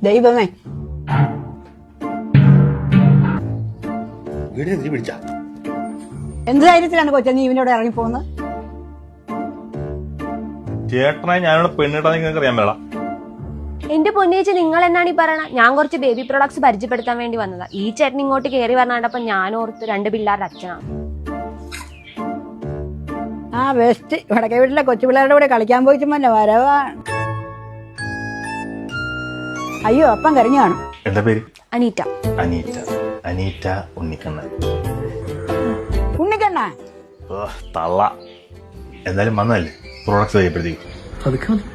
ദൈവമേ, എന്ത് ധൈര്യത്തിലാണ് കൊച്ചെ നീ ഇവനോട് ഇറങ്ങിപ്പോകുന്നത്? ചേട്ടനായി ഞാനിവിടെ പെണ്ണിട്ടാന്ന് നിങ്ങൾക്ക് അറിയാൻ വേള. എന്റെ പൊന്നേച്ചി, നിങ്ങൾ എന്നാണ് ഈ പറയണ? ഞാൻ കുറച്ച് ബേബി പ്രൊഡക്ട്സ് പരിചയപ്പെടുത്താൻ വേണ്ടി വന്നതാ. ഈ ചേട്ടൻ ഇങ്ങോട്ട് കയറി വരണപ്പോ ഞാൻ ഓർത്ത് 2 പിള്ളേരുടെ അച്ഛനാണ്. ആ ബെസ്റ്റ്. വടക്കേ വീട്ടിലെ കൊച്ചു പിള്ളേരുടെ കൂടെ കളിക്കാൻ പോയിച്ചുമല്ല വരവാണ്. അയ്യോ, അപ്പം കരഞ്ഞു കാണും. എന്താ പേര്? അനീറ്റ. അനീറ്റ. അനീറ്റ ഉണ്ണിക്കണ്ണൻ. ഉണ്ണിക്കണ്ണ തള്ള. എന്തായാലും വന്നല്ലേ പ്രോഡക്ട്സ് കഴിയപ്പെടുത്തേക്ക്.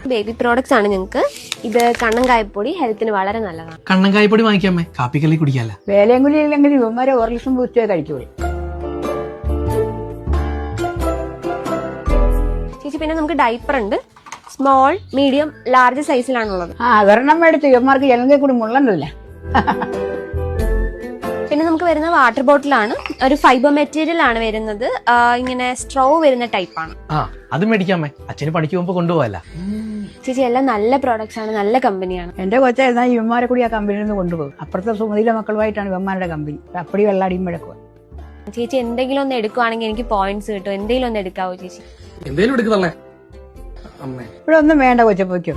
ബേബി പ്രോഡക്ട്സ് ആണ് ഞങ്ങൾക്ക്. ഇത് കണ്ണൻ കായപ്പൊടി ഹെൽത്തിന് വളരെ നല്ലതാണ്. കണ്ണൻ കായപ്പൊടി വാങ്ങിക്കാമേ, കാപ്പിക്കല്ലേ കുടിക്കാല്ല. വേലയും കൂലി ഇല്ലെങ്കിൽ ഇവന്മാരെ 1 ലക്ഷം ബൂസ്റ്റേ കഴിച്ചോളൂ. ചേച്ചി, പിന്നെ നമുക്ക് ഡൈപ്പർ ഉണ്ട്. സ്മോൾ, മീഡിയം, ലാർജ് സൈസിലാണുള്ളത്. അതൊരെണ്ണം മേടിച്ച് ഇവന്മാർക്ക് ജനങ്ങളിൽ കൂടി മുള്ളണ്ടല്ല. പിന്നെ നമുക്ക് വരുന്ന വാട്ടർ ബോട്ടിലാണ്. ഒരു ഫൈബർ മെറ്റീരിയൽ ആണ് വരുന്നത്. ഇങ്ങനെ സ്ട്രോ വരുന്ന ടൈപ്പാണ്. അത് മേടിക്കാമേ, അച്ഛന് പണിക്ക് പോകുമ്പോ കൊണ്ടുപോകല്ല. ചേച്ചി, എല്ലാം നല്ല പ്രോഡക്ട്സ് ആണ്, നല്ല കമ്പനിയാണ്. എന്റെ കൊച്ചായിരുന്നാ ഇവന്മാരെ കൂടി ആ കമ്പനിയിൽ നിന്ന് കൊണ്ടുപോകും. അപ്പുറത്തെ സുമതിയിലെ മക്കളുമായിട്ടാണ് ഇവന്മാരുടെ കമ്പനി. അപ്പടി വെള്ളാടിയും മുഴക്കുക. ചേച്ചി, എന്തെങ്കിലും ഒന്ന് എടുക്കുവാണെങ്കിൽ എനിക്ക് പോയിന്റ്സ് കിട്ടും. എന്തെങ്കിലും ഒന്ന് എടുക്കാവോ ചേച്ചി? എന്തേലും എടുക്കുന്നല്ലേ അമ്മേ? ഇവിടെ ഒന്നും വേണ്ട കൊച്ച, പോയിക്കോ.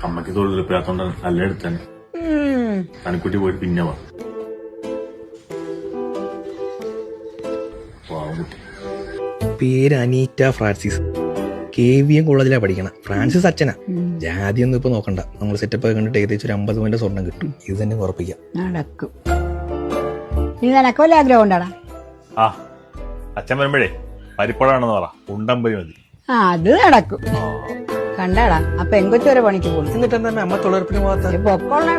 അമ്മക്ക് തൊഴിലുറപ്പില്ലാത്തോണ്ട് നല്ല എടുത്താണ്. കണിക്കുട്ടി പോയിട്ട് പിന്നെ വാ. പേര് അനീറ്റ ഫ്രാൻസിസ്. KVM കോളേജിലാണ് പഠിക്കണം. ഫ്രാൻസിസ് അച്ഛനാ. ജാതിയൊന്നും ഇപ്പൊ നോക്കണ്ട. നമ്മൾ സെറ്റപ്പ് കണ്ടിട്ട് ഏകദേശം ഒരു 50 പവന്റെ സ്വർണം കിട്ടും. ഇത് തന്നെ ഉറപ്പിക്കാം. നടക്കും. നീ നിനക്ക് വല്ല ആഗ്രഹം ഉണ്ടാടാ? ആ, അച്ഛൻ വരുമ്പോഴേ പരിപ്പടാണെന്ന് പറ. ഉണ്ടമ്പരി മതി. അത് നടക്കും. കണ്ടാടാ, അപ്പൊ എങ്കൊച്ചു വരെ പണിക്ക് പോകും. എന്നിട്ട് എന്താ അമ്മ തൊഴിലുറപ്പിന് പോകാത്ത? പൊക്കോളെ.